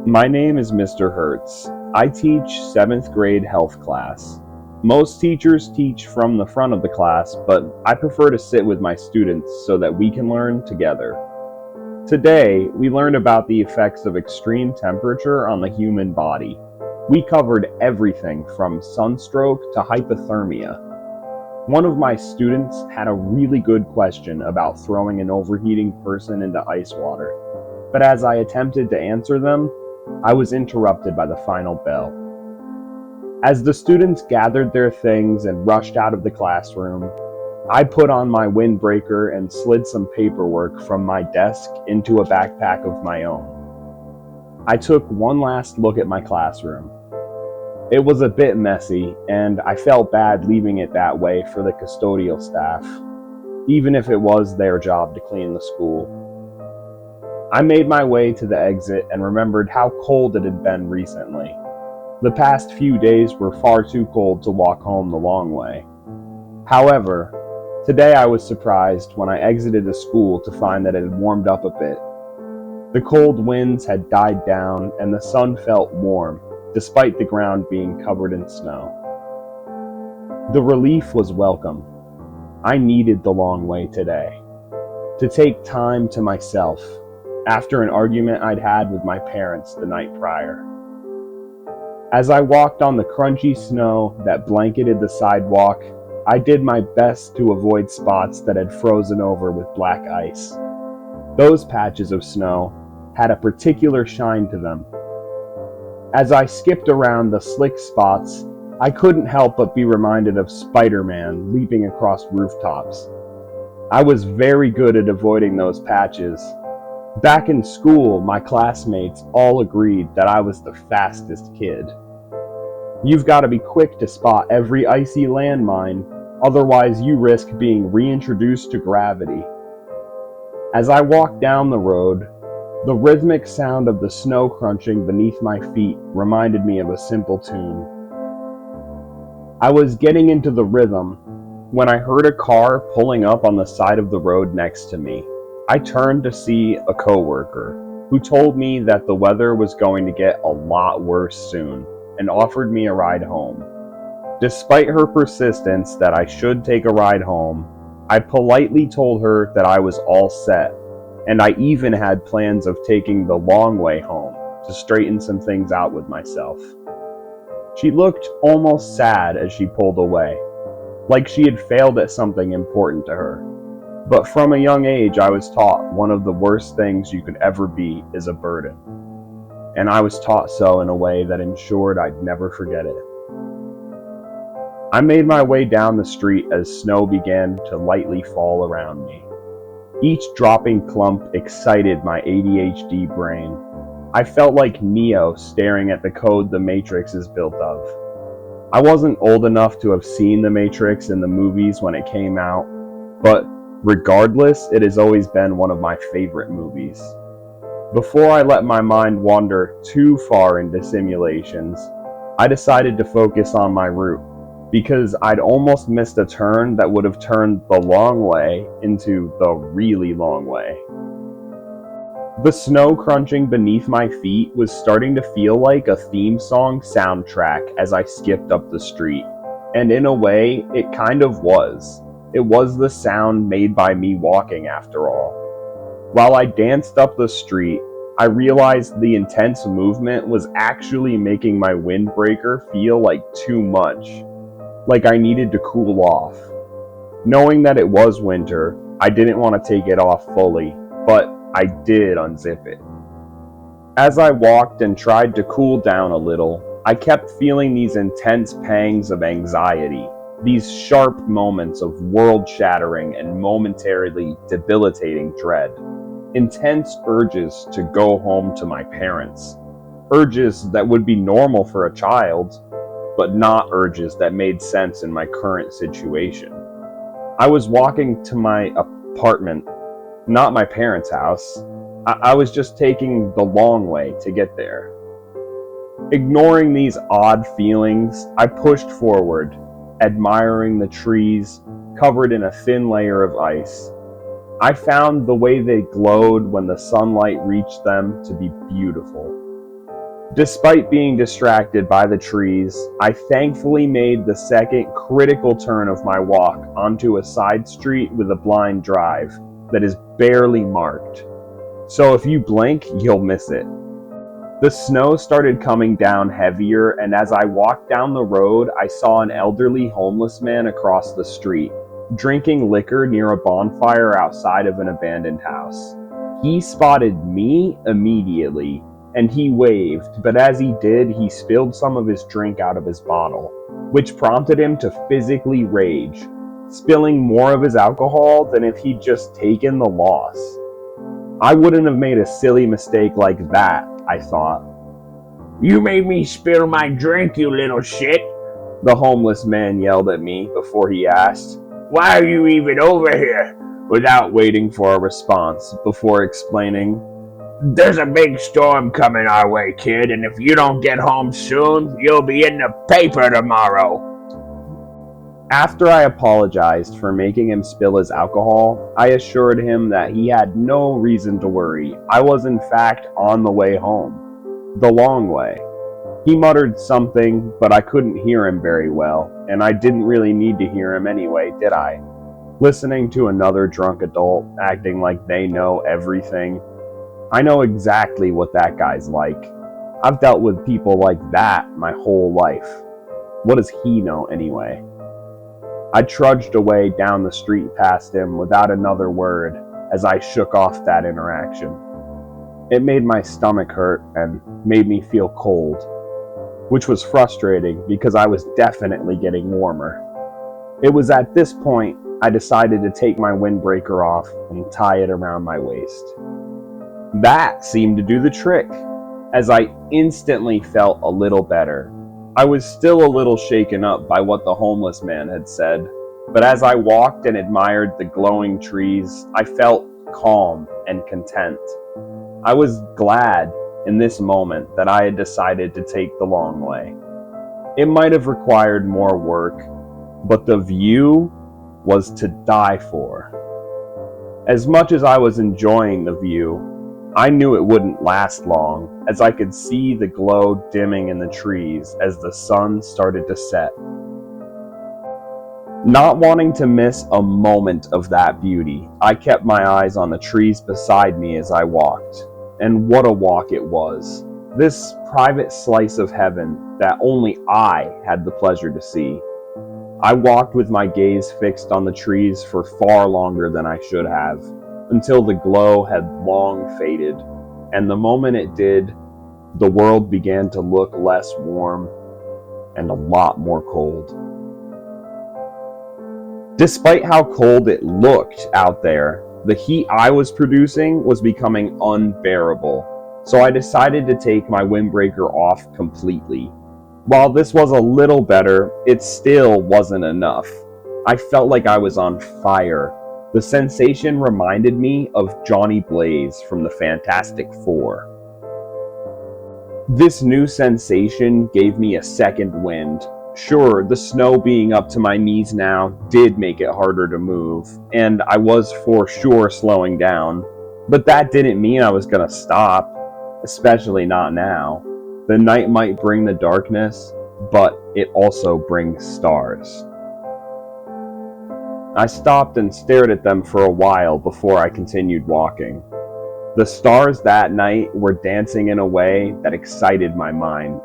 My name is Mr. Hertz. I teach 7th grade health class. Most teachers teach from the front of the class, but I prefer to sit with my students so that we can learn together. Today, we learned about the effects of extreme temperature on the human body. We covered everything from sunstroke to hypothermia. One of my students had a really good question about throwing an overheating person into ice water, but as I attempted to answer them, I was interrupted by the final bell. As the students gathered their things and rushed out of the classroom, I put on my windbreaker and slid some paperwork from my desk into a backpack of my own. I took one last look at my classroom. It was a bit messy, and I felt bad leaving it that way for the custodial staff, even if it was their job to clean the school. I made my way to the exit and remembered how cold it had been recently. The past few days were far too cold to walk home the long way. However, today I was surprised when I exited the school to find that it had warmed up a bit. The cold winds had died down and the sun felt warm, despite the ground being covered in snow. The relief was welcome. I needed the long way today. To take time to myself, after an argument I'd had with my parents the night prior. As I walked on the crunchy snow that blanketed the sidewalk, I did my best to avoid spots that had frozen over with black ice. Those patches of snow had a particular shine to them. As I skipped around the slick spots, I couldn't help but be reminded of Spider-Man leaping across rooftops. I was very good at avoiding those patches. Back in school, my classmates all agreed that I was the fastest kid. You've got to be quick to spot every icy landmine, otherwise you risk being reintroduced to gravity. As I walked down the road, the rhythmic sound of the snow crunching beneath my feet reminded me of a simple tune. I was getting into the rhythm when I heard a car pulling up on the side of the road next to me. I turned to see a coworker who told me that the weather was going to get a lot worse soon and offered me a ride home. Despite her persistence that I should take a ride home, I politely told her that I was all set, and I even had plans of taking the long way home to straighten some things out with myself. She looked almost sad as she pulled away, like she had failed at something important to her. But from a young age, I was taught one of the worst things you could ever be is a burden. And I was taught so in a way that ensured I'd never forget it. I made my way down the street as snow began to lightly fall around me. Each dropping clump excited my ADHD brain. I felt like Neo staring at the code the Matrix is built of. I wasn't old enough to have seen the Matrix in the movies when it came out, but regardless, it has always been one of my favorite movies. Before I let my mind wander too far into simulations, I decided to focus on my route, because I'd almost missed a turn that would have turned the long way into the really long way. The snow crunching beneath my feet was starting to feel like a theme song soundtrack as I skipped up the street, and in a way, it kind of was. It was the sound made by me walking, after all. While I danced up the street, I realized the intense movement was actually making my windbreaker feel like too much, like I needed to cool off. Knowing that it was winter, I didn't want to take it off fully, but I did unzip it. As I walked and tried to cool down a little, I kept feeling these intense pangs of anxiety. These sharp moments of world-shattering and momentarily debilitating dread. Intense urges to go home to my parents. Urges that would be normal for a child, but not urges that made sense in my current situation. I was walking to my apartment, not my parents' house. I was just taking the long way to get there. Ignoring these odd feelings, I pushed forward, admiring the trees covered in a thin layer of ice. I found the way they glowed when the sunlight reached them to be beautiful. Despite being distracted by the trees, I thankfully made the second critical turn of my walk onto a side street with a blind drive that is barely marked. So if you blink, you'll miss it. The snow started coming down heavier, and as I walked down the road, I saw an elderly homeless man across the street, drinking liquor near a bonfire outside of an abandoned house. He spotted me immediately, and he waved, but as he did, he spilled some of his drink out of his bottle, which prompted him to physically rage, spilling more of his alcohol than if he'd just taken the loss. I wouldn't have made a silly mistake like that, I thought. "You made me spill my drink, you little shit," the homeless man yelled at me before he asked, "Why are you even over here?" without waiting for a response, before explaining, "There's a big storm coming our way, kid, and if you don't get home soon, you'll be in the paper tomorrow." After I apologized for making him spill his alcohol, I assured him that he had no reason to worry. I was in fact on the way home. The long way. He muttered something, but I couldn't hear him very well, and I didn't really need to hear him anyway, did I? Listening to another drunk adult acting like they know everything. I know exactly what that guy's like. I've dealt with people like that my whole life. What does he know anyway? I trudged away down the street past him without another word as I shook off that interaction. It made my stomach hurt and made me feel cold, which was frustrating because I was definitely getting warmer. It was at this point I decided to take my windbreaker off and tie it around my waist. That seemed to do the trick, as I instantly felt a little better. I was still a little shaken up by what the homeless man had said, but as I walked and admired the glowing trees, I felt calm and content. I was glad in this moment that I had decided to take the long way. It might have required more work, but the view was to die for. As much as I was enjoying the view, I knew it wouldn't last long, as I could see the glow dimming in the trees as the sun started to set. Not wanting to miss a moment of that beauty, I kept my eyes on the trees beside me as I walked. And what a walk it was. This private slice of heaven that only I had the pleasure to see. I walked with my gaze fixed on the trees for far longer than I should have, until the glow had long faded, and the moment it did, the world began to look less warm and a lot more cold. Despite how cold it looked out there, the heat I was producing was becoming unbearable, so I decided to take my windbreaker off completely. While this was a little better, it still wasn't enough. I felt like I was on fire. The sensation reminded me of Johnny Blaze from the Fantastic Four. This new sensation gave me a second wind. Sure, the snow being up to my knees now did make it harder to move, and I was for sure slowing down, but that didn't mean I was gonna stop, especially not now. The night might bring the darkness, but it also brings stars. I stopped and stared at them for a while before I continued walking. The stars that night were dancing in a way that excited my mind.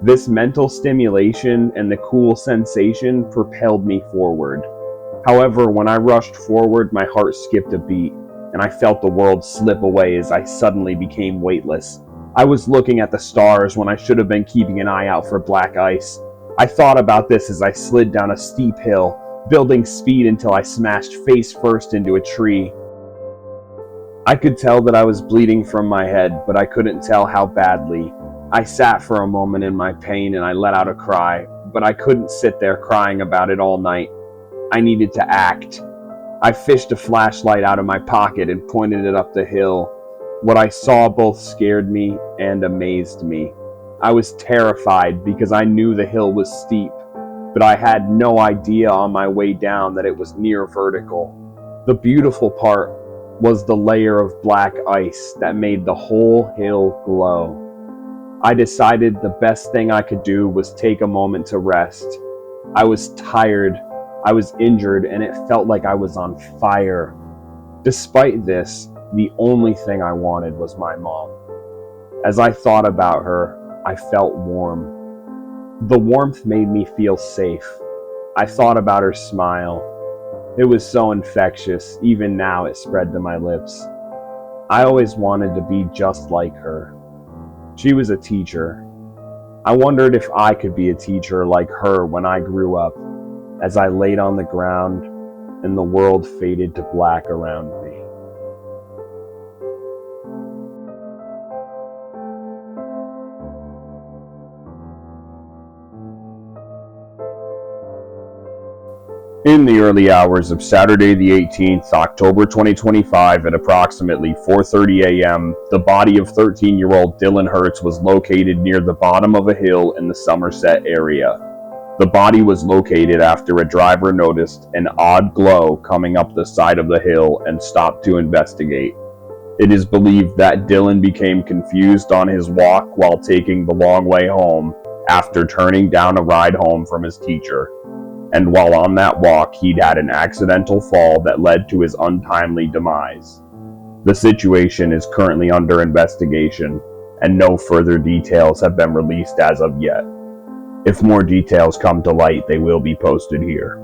This mental stimulation and the cool sensation propelled me forward. However, when I rushed forward, my heart skipped a beat, and I felt the world slip away as I suddenly became weightless. I was looking at the stars when I should have been keeping an eye out for black ice. I thought about this as I slid down a steep hill, building speed until I smashed face first into a tree. I could tell that I was bleeding from my head, but I couldn't tell how badly. I sat for a moment in my pain and I let out a cry, but I couldn't sit there crying about it all night. I needed to act. I fished a flashlight out of my pocket and pointed it up the hill. What I saw both scared me and amazed me. I was terrified because I knew the hill was steep, but I had no idea on my way down that it was near vertical. The beautiful part was the layer of black ice that made the whole hill glow. I decided the best thing I could do was take a moment to rest. I was tired, I was injured, and it felt like I was on fire. Despite this, the only thing I wanted was my mom. As I thought about her, I felt warm. The warmth made me feel safe. I thought about her smile. It was so infectious, even now it spread to my lips. I always wanted to be just like her. She was a teacher. I wondered if I could be a teacher like her when I grew up, as I laid on the ground and the world faded to black around me. In the early hours of Saturday the 18th, October 2025 at approximately 4:30 a.m., the body of 13-year-old Dylan Hertz was located near the bottom of a hill in the Somerset area. The body was located after a driver noticed an odd glow coming up the side of the hill and stopped to investigate. It is believed that Dylan became confused on his walk while taking the long way home after turning down a ride home from his teacher. And while on that walk, he'd had an accidental fall that led to his untimely demise. The situation is currently under investigation, and no further details have been released as of yet. If more details come to light, they will be posted here.